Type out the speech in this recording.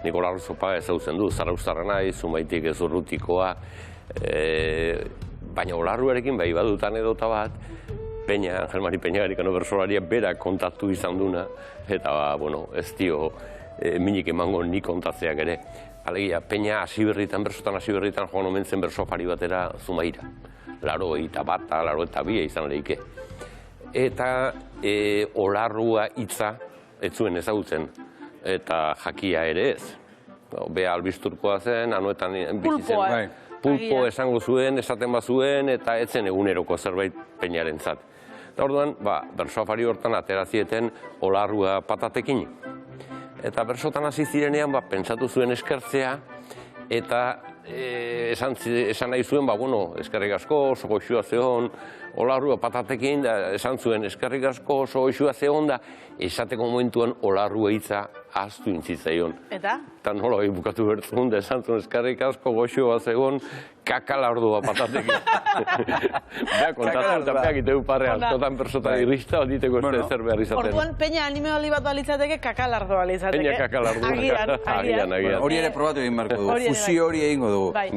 Nik olarru zopa ezautzen du, zarauztarra nahi, Zumaitik ez urrutikoa, baina olarruarekin bai badut anedota bat, Peña, Angel Mari Peñagarikano bersolaria berak kontatu izan duna, eta, bueno, ez dio minik emango nik kontatzeak ere. Alegia, Peña bersotan hasi berritan joan omen zen bersofari batera Zumaira. 81, 82 izan lehike. Eta olarrua hitza ez zuen ezagutzen, eta jakia ere ez. Bea albisturkoa zen, anuetan bizi zen. Pulpo esango zuen, esaten bazuen, eta etzen eguneroko zerbait Peñarentzat. Eta orduan, bersofari hortan aterazieten olarrua patatekin. Eta bersotan hasi zirenean, pentsatu zuen eskertzea, eta esan nahi zuen, eskerrik asko, oso goxua zehon, olarrua patatekin, esan zuen eskerrik asko, oso goxua zehon, da esateko momentuan olarrua hitza ahaztu intzitzaion. Eta? Eta nola bukatu bertzun, da esan zuen eskerrik asko, goxua zehon, kakalardua patatekin. Beha kontatu eta beha giteu parre askotan persotan irrista, diteko ez zer behar izaten. Orduan, Peña anime bat balitzateke, kakalardua balitzateke. Peña kakalardua. Agian. Hori ere probatu egin marko dugu, fusio hori egingo dugu. Bai.